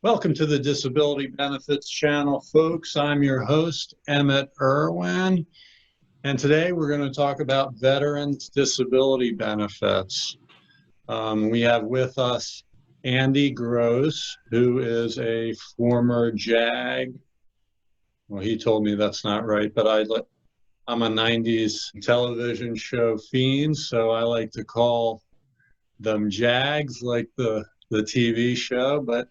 Welcome to the Disability Benefits Channel, folks. I'm your host, Emmett Irwin, and today we're going to talk about veterans' disability benefits. We have with us Andy Gross, who is a former JAG. Well, he told me that's not right, but I'm a 90s television show fiend, so I like to call them JAGs, like the TV show, but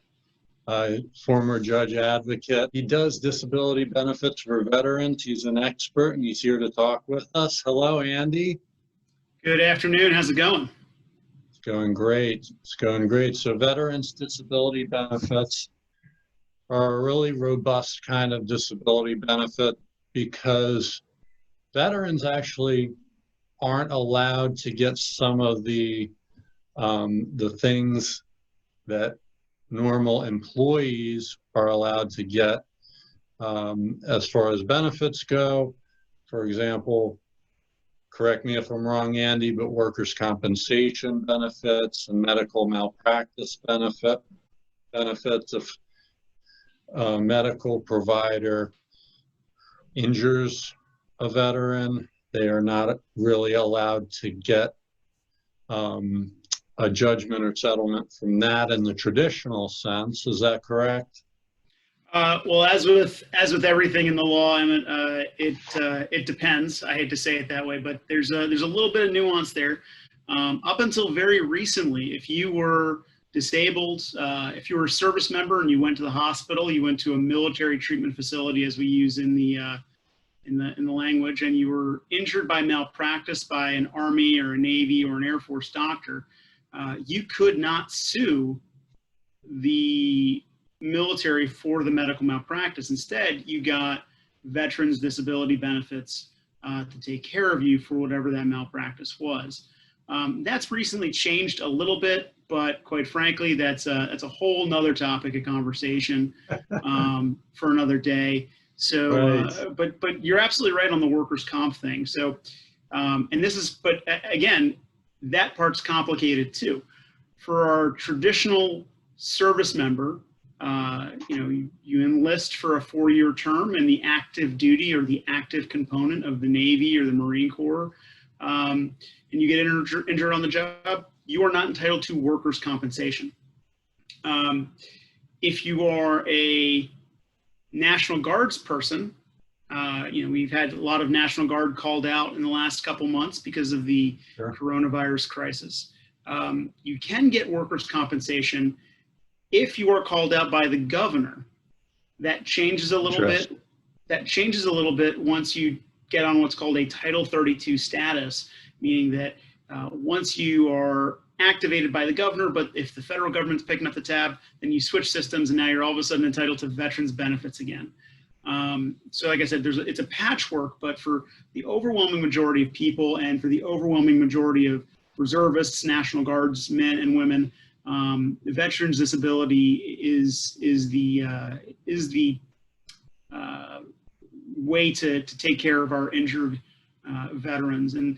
former judge advocate. He does disability benefits for veterans. He's an expert and he's here to talk with us. Hello, Andy. Good afternoon. How's it going? It's going great. It's going great. So veterans disability benefits are a really robust kind of disability benefit because veterans actually aren't allowed to get some of the things that normal employees are allowed to get as far as benefits go. For example, correct me if I'm wrong, Andy, but workers' compensation benefits and medical malpractice benefits. If a medical provider injures a veteran, they are not really allowed to get a judgment or settlement from that in the traditional sense. Is that correct? Well, as with everything in the law, it depends. I hate to say it that way, but there's a little bit of nuance there. Up until very recently, if you were disabled, if you were a service member and you went to the hospital, you went to a military treatment facility, as we use in the language, and you were injured by malpractice by an Army or a Navy or an Air Force doctor, you could not sue the military for the medical malpractice. Instead, you got veterans disability benefits to take care of you for whatever that malpractice was. That's recently changed a little bit, but quite frankly, that's a whole nother topic of conversation for another day. So, right. But you're absolutely right on the workers' comp thing. So, but again, that part's complicated too. For our traditional service member, you enlist for a 4-year term in the active duty or the active component of the Navy or the Marine Corps, and you get injured on the job, you are not entitled to workers' compensation. If you are a National Guards person, we've had a lot of National Guard called out in the last couple months because of the coronavirus crisis. You can get workers' compensation if you are called out by the governor. That changes a little bit. That changes a little bit once you get on what's called a Title 32 status, meaning that once you are activated by the governor, but if the federal government's picking up the tab, then you switch systems and now you're all of a sudden entitled to veterans benefits again. So like I said, it's a patchwork, but for the overwhelming majority of people and for the overwhelming majority of reservists, National Guards, men and women, veterans disability is the way to take care of our injured veterans. And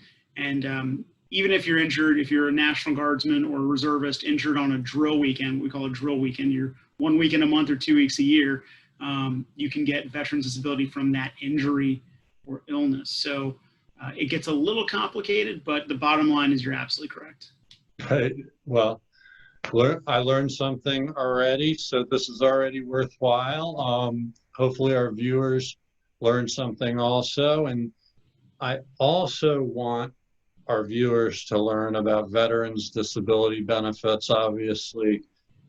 even if you're injured, if you're a National Guardsman or a reservist injured on a drill weekend, we call it drill weekend, you're 1 weekend a month or 2 weeks a year, you can get veterans disability from that injury or illness. So it gets a little complicated, but the bottom line is you're absolutely correct. Right. Well, I learned something already, so this is already worthwhile. Hopefully our viewers learned something also. And I also want our viewers to learn about veterans disability benefits. Obviously,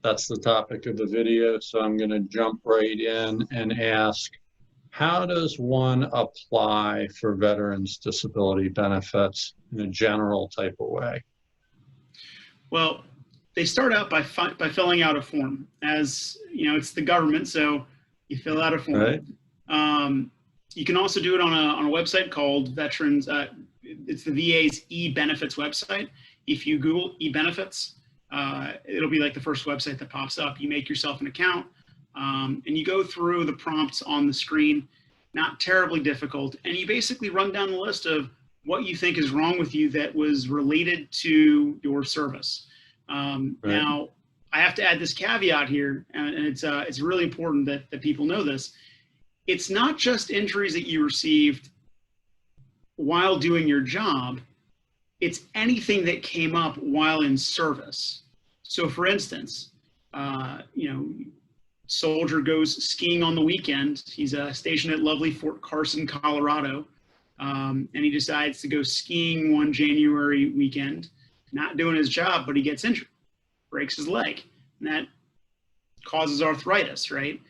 that's the topic of the video, so I'm going to jump right in and ask, how does one apply for veterans disability benefits in a general type of way? Well, they start out by filling out a form. As you know, it's the government, so you fill out a form. Right. You can also do it on a website called Veterans. It's the VA's e-benefits website. If you Google e-benefits, it'll be like the first website that pops up. You make yourself an account, and you go through the prompts on the screen. Not terribly difficult, and you basically run down the list of what you think is wrong with you that was related to your service. Right. Now, I have to add this caveat here, and it's really important that people know this. It's not just injuries that you received while doing your job, it's anything that came up while in service. So for instance, soldier goes skiing on the weekend. He's stationed at lovely Fort Carson, Colorado, and he decides to go skiing one January weekend, not doing his job, but he gets injured, breaks his leg, and that causes arthritis, right?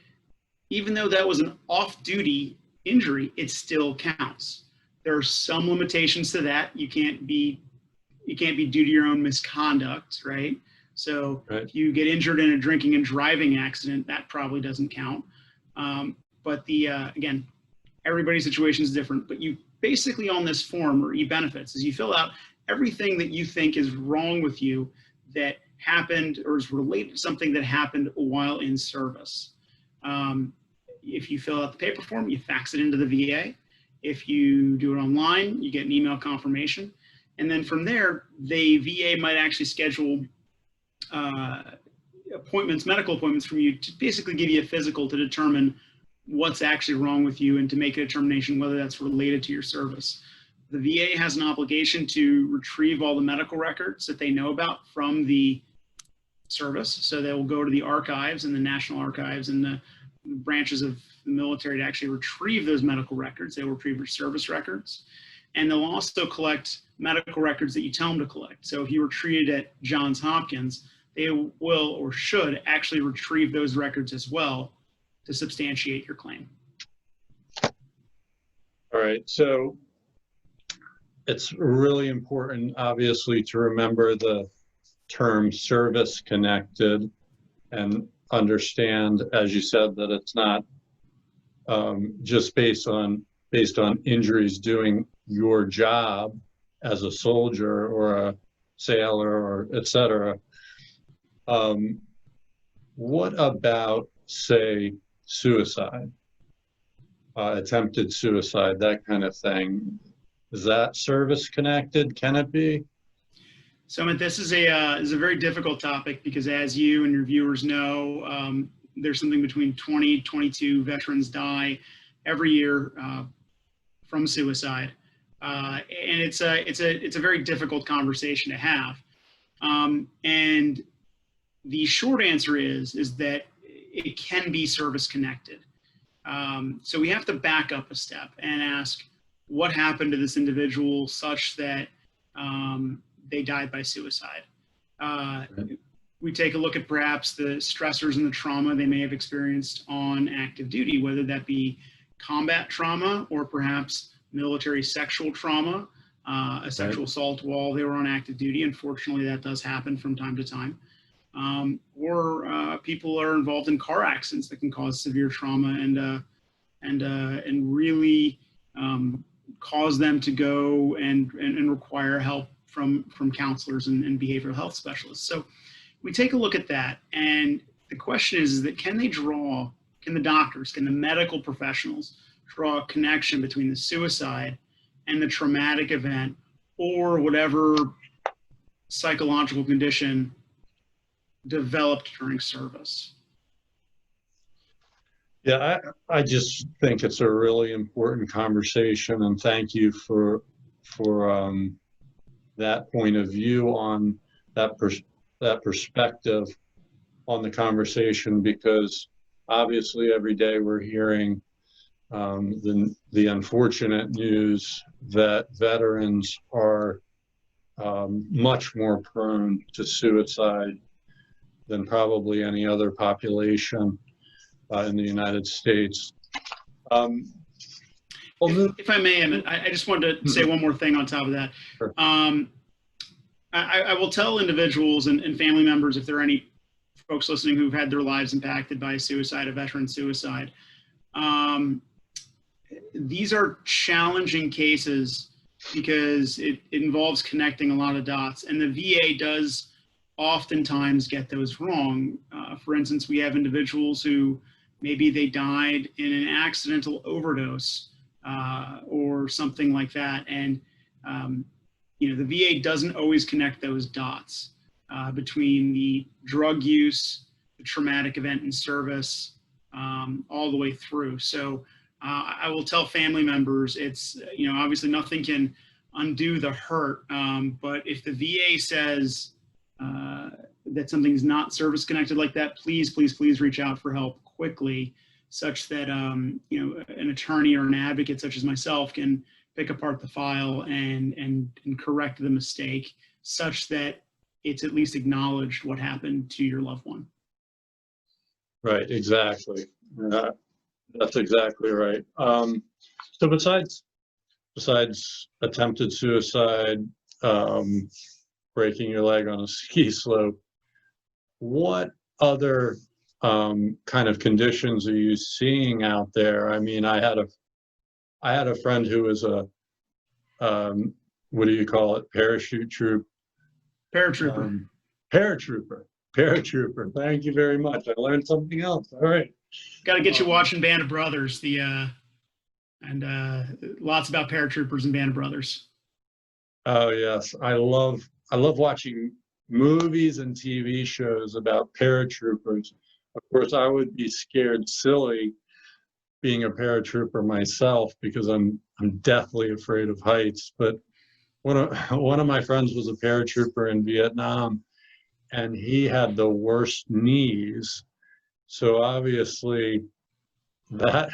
Even though that was an off-duty injury, it still counts. There are some limitations to that. You can't be due to your own misconduct, right? So if you get injured in a drinking and driving accident, that probably doesn't count. But again, everybody's situation is different. But you basically on this form or e-benefits is you fill out everything that you think is wrong with you that happened or is related to something that happened while in service. If you fill out the paper form, you fax it into the VA. If you do it online, you get an email confirmation. And then from there, the VA might actually schedule medical appointments from you to basically give you a physical to determine what's actually wrong with you and to make a determination whether that's related to your service. The VA has an obligation to retrieve all the medical records that they know about from the service. So they will go to the archives and the National Archives and the branches of the military to actually retrieve those medical records. They will retrieve your service records. And they'll also collect medical records that you tell them to collect. So if you were treated at Johns Hopkins, they will or should actually retrieve those records as well to substantiate your claim. All right, so it's really important, obviously, to remember the term service connected and understand, as you said, that it's not just based on injuries doing your job as a soldier or a sailor or et cetera. What about, say, suicide, attempted suicide, that kind of thing? Is that service connected? Can it be? So, Emmett, this is a very difficult topic because, as you and your viewers know, there's something between 22 veterans die every year from suicide, and it's a very difficult conversation to have. And the short answer is that it can be service connected. So we have to back up a step and ask what happened to this individual such that they died by suicide. We take a look at perhaps the stressors and the trauma they may have experienced on active duty, whether that be combat trauma or perhaps military sexual trauma, a sexual assault while they were on active duty. Unfortunately, that does happen from time to time. Or people are involved in car accidents that can cause severe trauma and really cause them to go and require help from counselors and behavioral health specialists. So we take a look at that, and the question is that can the doctors, can the medical professionals draw a connection between the suicide and the traumatic event or whatever psychological condition developed during service? Yeah, I just think it's a really important conversation, and thank you for that point of view on that perspective on the conversation, because obviously every day we're hearing the unfortunate news that veterans are much more prone to suicide than probably any other population in the United States. If I may, Emmett, I just wanted to say one more thing on top of that. Sure. I will tell individuals and family members, if there are any folks listening who've had their lives impacted by suicide, a veteran suicide, these are challenging cases because it involves connecting a lot of dots, and the VA does oftentimes get those wrong. For instance, we have individuals who maybe they died in an accidental overdose or something like that, and the VA doesn't always connect those dots. between the drug use, the traumatic event in service, all the way through. So I will tell family members, it's, obviously nothing can undo the hurt, but if the VA says that something's not service connected like that, please reach out for help quickly, such that an attorney or an advocate such as myself can pick apart the file and correct the mistake, such that it's at least acknowledged what happened to your loved one. Right, exactly. That's exactly right. So besides attempted suicide, breaking your leg on a ski slope, what other kind of conditions are you seeing out there? I mean, I had a friend who was a what do you call it? Parachute troop. Paratrooper. Paratrooper. Thank you very much. I learned something else. All right. Got to get you watching Band of Brothers. And lots about paratroopers and Band of Brothers. Oh yes, I love watching movies and TV shows about paratroopers. Of course, I would be scared silly being a paratrooper myself because I'm deathly afraid of heights. But one of my friends was a paratrooper in Vietnam, and he had the worst knees. So obviously that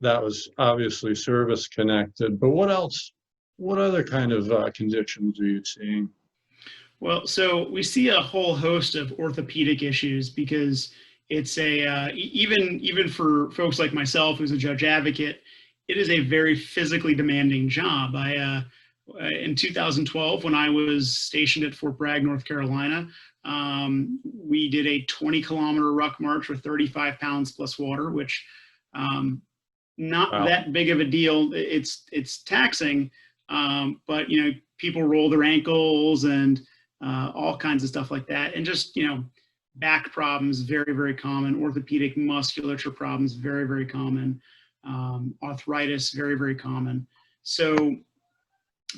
was obviously service connected. But what else? What other kind of conditions are you seeing? Well, so we see a whole host of orthopedic issues because it's even for folks like myself, who's a judge advocate, it is a very physically demanding job. In 2012, when I was stationed at Fort Bragg, North Carolina, we did a 20-kilometer ruck march with 35 pounds plus water, which not Wow. that big of a deal. It's taxing, but people roll their ankles and all kinds of stuff like that, and just back problems, very, very common. Orthopedic musculature problems, very, very common. Arthritis, very, very common. So,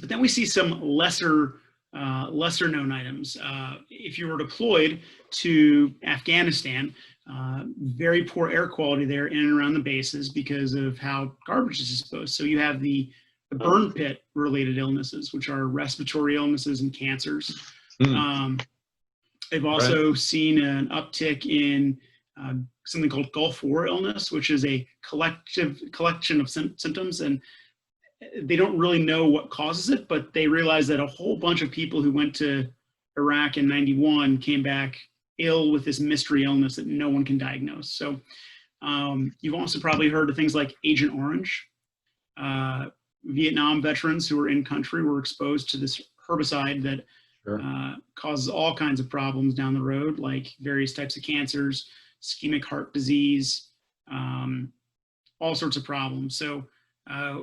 but then we see some lesser known items. If you were deployed to Afghanistan, very poor air quality there in and around the bases because of how garbage is disposed. So you have the burn pit related illnesses, which are respiratory illnesses and cancers. They've also seen an uptick in something called Gulf War illness, which is a collection of symptoms, and they don't really know what causes it, but they realize that a whole bunch of people who went to Iraq in '91 came back ill with this mystery illness that no one can diagnose. So you've also probably heard of things like Agent Orange. Vietnam veterans who were in country were exposed to this herbicide that causes all kinds of problems down the road, like various types of cancers, ischemic heart disease, all sorts of problems. So,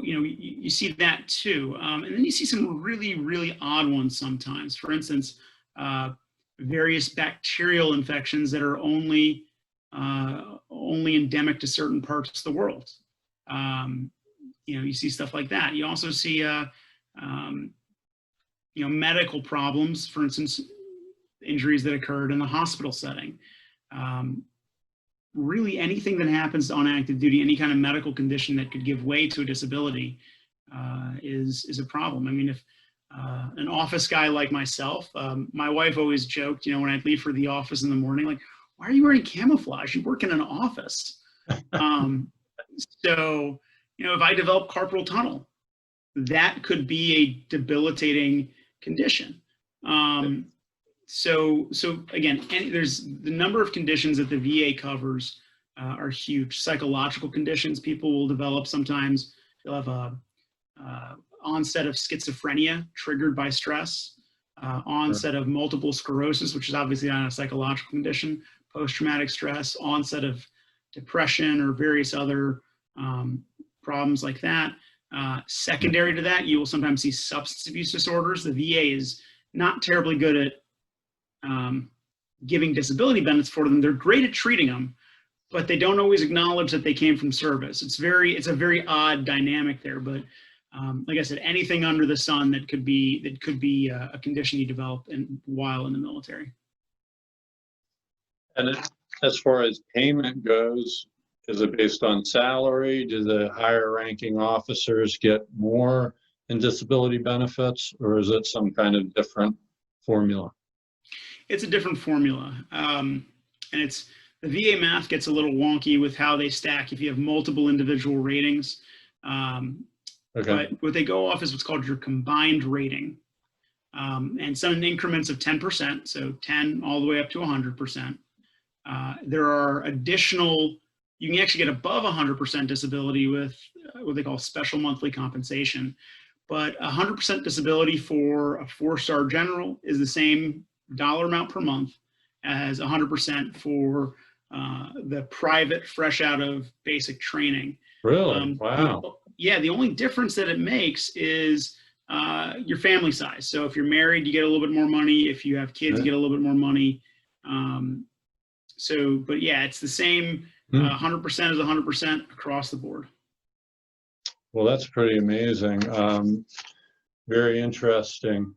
you see that too. And then you see some really, really odd ones sometimes. For instance, various bacterial infections that are only endemic to certain parts of the world. You see stuff like that. You also see, medical problems, for instance, injuries that occurred in the hospital setting. Really anything that happens on active duty, any kind of medical condition that could give way to a disability is a problem. I mean, if an office guy like myself, my wife always joked, when I'd leave for the office in the morning, like, why are you wearing camouflage? You work in an office. So, if I develop carpal tunnel, that could be a debilitating condition. So again, there's the number of conditions that the VA covers are huge. Psychological conditions people will develop sometimes. They'll have a onset of schizophrenia triggered by stress, onset of multiple sclerosis, which is obviously not a psychological condition, post-traumatic stress, onset of depression or various other problems like that. Secondary to that, you will sometimes see substance abuse disorders. The VA is not terribly good at giving disability benefits for them. They're great at treating them, but they don't always acknowledge that they came from service. It's a very odd dynamic there. But like I said, anything under the sun that could be a condition you develop while in the military. And as far as payment goes, is it based on salary? Do the higher ranking officers get more in disability benefits, or is it some kind of different formula? It's a different formula. And it's the VA math gets a little wonky with how they stack if you have multiple individual ratings. Okay. But what they go off is what's called your combined rating. And some in increments of 10%, so 10 all the way up to 100%. There are additional, you can actually get above 100% disability with what they call special monthly compensation. But 100% disability for a 4-star general is the same dollar amount per month as 100% for the private fresh out of basic training. Really? Wow. Yeah, the only difference that it makes is your family size. So if you're married, you get a little bit more money. If you have kids, you get a little bit more money. But yeah, it's the same 100% is 100% across the board. Well, that's pretty amazing. Very interesting.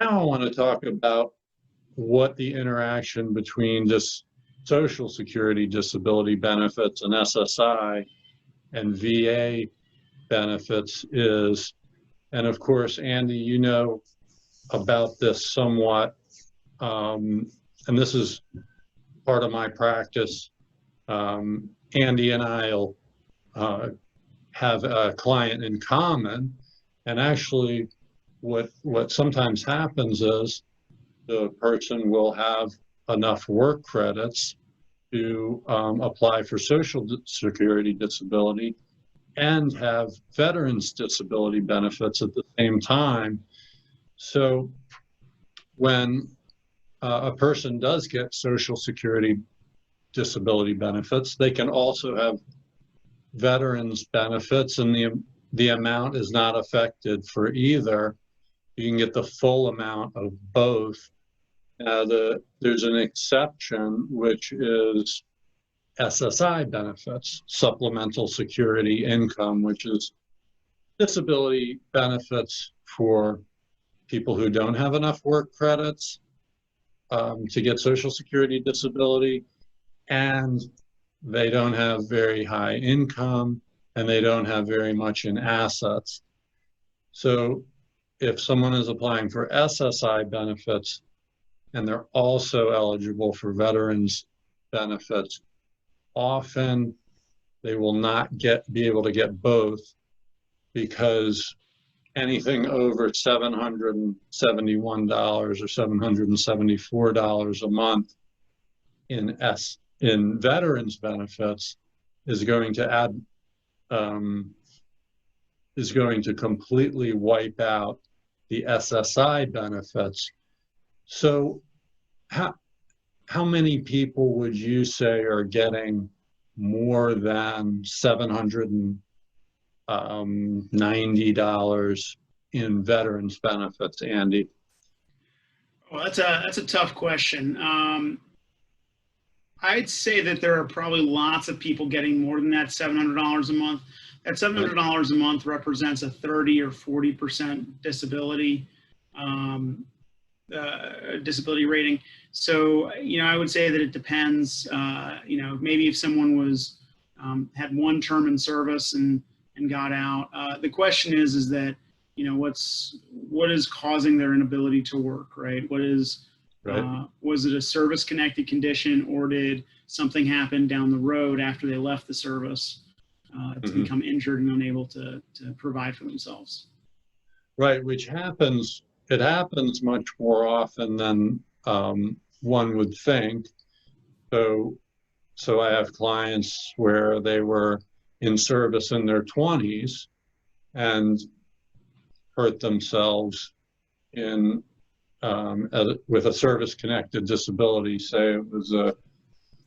Now I want to talk about what the interaction between just Social Security disability benefits and SSI and VA benefits is. And of course, Andy, you know about this somewhat. And this is part of my practice. Andy and I'll have a client in common, and actually what sometimes happens is the person will have enough work credits to apply for Social Security disability and have veterans disability benefits at the same time. So when a person does get Social Security disability benefits, they can also have veterans benefits, and the amount is not affected for either. You can get the full amount of both. There's an exception, which is SSI benefits, supplemental security income, which is disability benefits for people who don't have enough work credits to get Social Security disability, and they don't have very high income, and they don't have very much in assets. So if someone is applying for SSI benefits and they're also eligible for veterans benefits, often they will not be able to get both, because anything over $771 or $774 a month in veterans benefits is going to completely wipe out the SSI benefits. So how many people would you say are getting more than $790 in veterans benefits, Andy? Well, that's a tough question. I'd say that there are probably lots of people getting more than that $700 a month. That $700 a month represents a 30 or 40% disability disability rating. So, I would say that it depends. Maybe if someone was had one term in service and got out. The question is that what is causing their inability to work, right? Was it a service-connected condition, or did something happen down the road after they left the service to become injured and unable to provide for themselves? Right, which happens. It happens much more often than one would think. So I have clients where they were in service in their 20s and hurt themselves with a service-connected disability. Say it was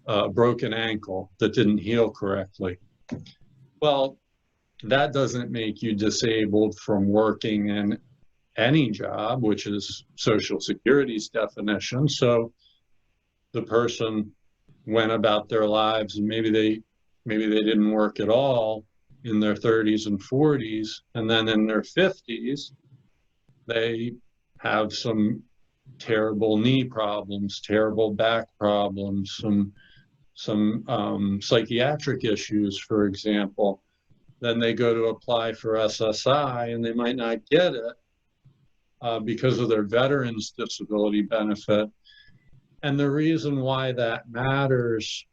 a broken ankle that didn't heal correctly. Well, that doesn't make you disabled from working in any job, which is Social Security's definition. So the person went about their lives, and maybe they didn't work at all, in their 30s and 40s, and then in their 50s, they have some terrible knee problems, terrible back problems, some psychiatric issues, for example. Then they go to apply for SSI and they might not get it because of their veterans disability benefit. And the reason why that matters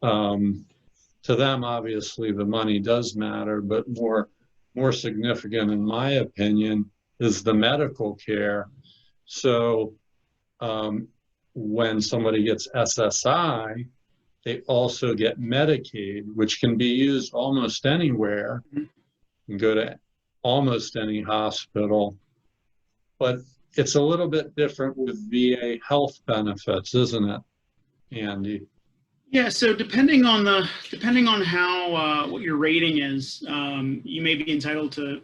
to them, obviously the money does matter, but more significant in my opinion is the medical care. So when somebody gets SSI, they also get Medicaid, which can be used almost anywhere. You can go to almost any hospital, but it's a little bit different with VA health benefits, isn't it, Andy? Yeah, so depending on how what your rating is, you may be entitled to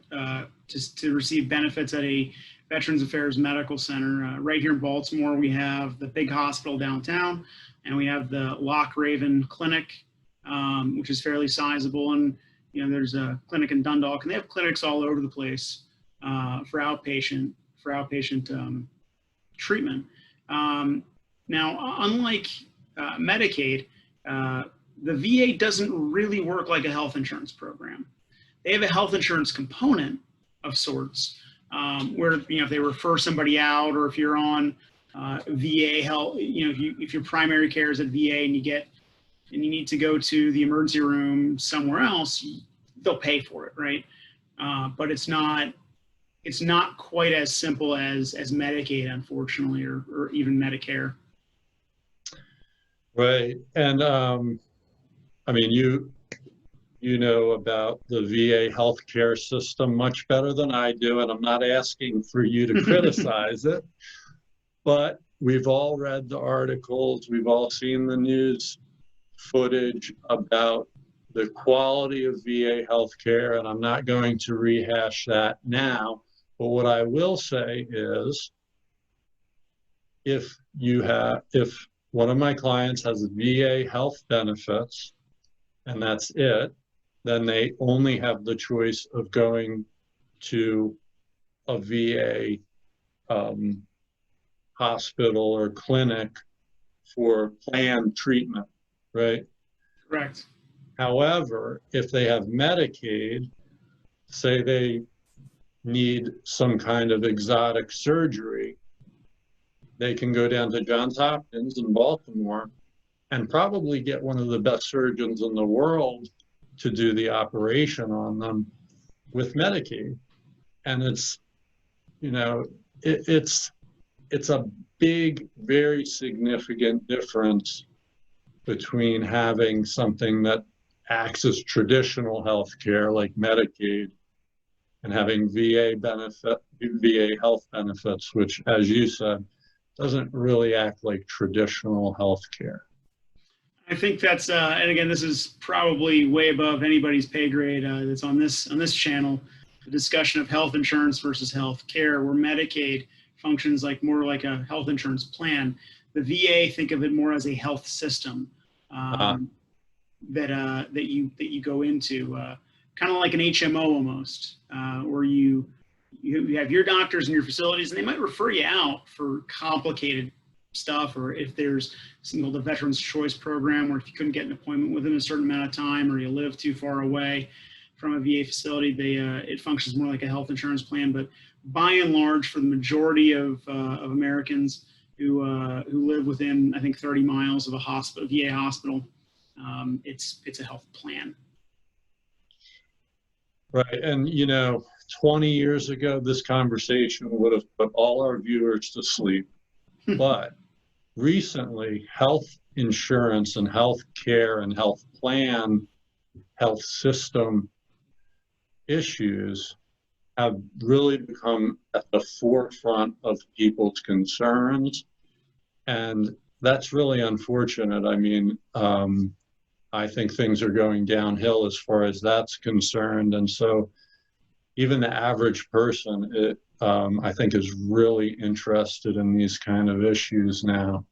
receive benefits at a Veterans Affairs Medical Center. Right here in Baltimore, we have the big hospital downtown, and we have the Loch Raven Clinic, which is fairly sizable. And there's a clinic in Dundalk, and they have clinics all over the place for outpatient treatment. Now, unlike Medicaid, the VA doesn't really work like a health insurance program. They have a health insurance component of sorts, where if they refer somebody out, or if you're on VA health, if your primary care is at VA and you need to go to the emergency room somewhere else, they'll pay for it, right? But it's not quite as simple as Medicaid, unfortunately, or even Medicare. Right. And I mean, you know about the VA healthcare system much better than I do, and I'm not asking for you to criticize it, but we've all read the articles, we've all seen the news footage about the quality of VA healthcare, and I'm not going to rehash that now. But what I will say is, if one of my clients has VA health benefits and that's it, then they only have the choice of going to a VA hospital or clinic for planned treatment, right? Correct. However, if they have Medicaid, say they need some kind of exotic surgery, they can go down to Johns Hopkins in Baltimore and probably get one of the best surgeons in the world to do the operation on them with Medicaid. And it's a big, very significant difference between having something that acts as traditional health care like Medicaid and having VA health benefits, which, as you said, doesn't really act like traditional health care. I think that's, and again, this is probably way above anybody's pay grade that's on this channel, the discussion of health insurance versus health care, where Medicaid functions more like a health insurance plan. The VA, think of it more as a health system that you go into, kind of like an HMO almost, where you have your doctors and your facilities, and they might refer you out for complicated stuff, or if there's something called the Veterans Choice Program, where if you couldn't get an appointment within a certain amount of time, or you live too far away from a VA facility, it functions more like a health insurance plan. But by and large, for the majority of Americans who live within, I think, 30 miles of a hospital, VA hospital, it's a health plan. Right, and 20 years ago, this conversation would have put all our viewers to sleep. But recently, health insurance and health care and health plan, health system issues have really become at the forefront of people's concerns. And that's really unfortunate. I mean, I think things are going downhill as far as that's concerned. And so even the average person, I think, is really interested in these kind of issues now.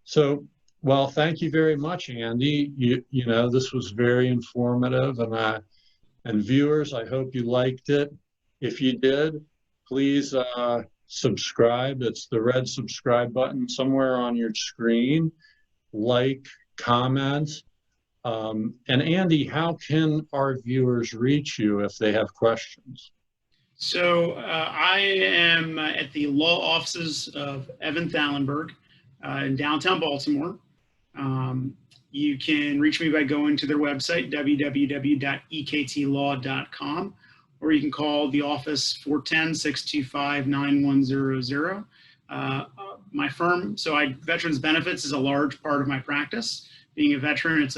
So Well, thank you very much, Andy. You know, this was very informative, and viewers, I hope you liked it. If you did, please subscribe. It's the red subscribe button somewhere on your screen. Like, comment. And Andy, how can our viewers reach you if they have questions? So I am at the law offices of Evan Thalenberg in downtown Baltimore. You can reach me by going to their website, www.ektlaw.com, or you can call the office 410-625-9100. My firm, Veterans Benefits is a large part of my practice. Being a veteran,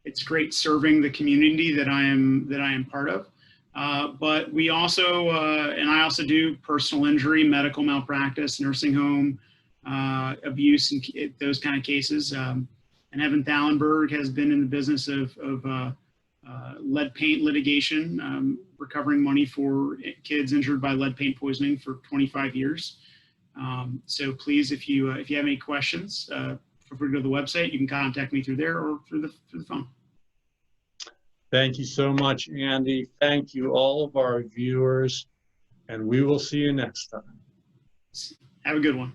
it's great serving the community that I am part of. But we also, and I also do personal injury, medical malpractice, nursing home, abuse, and those kind of cases. And Evan Thalenberg has been in the business of lead paint litigation, recovering money for kids injured by lead paint poisoning for 25 years. So please, if you have any questions, feel free to go to the website. You can contact me through there or through the phone. Thank you so much, Andy. Thank you, all of our viewers, and we will see you next time. Have a good one.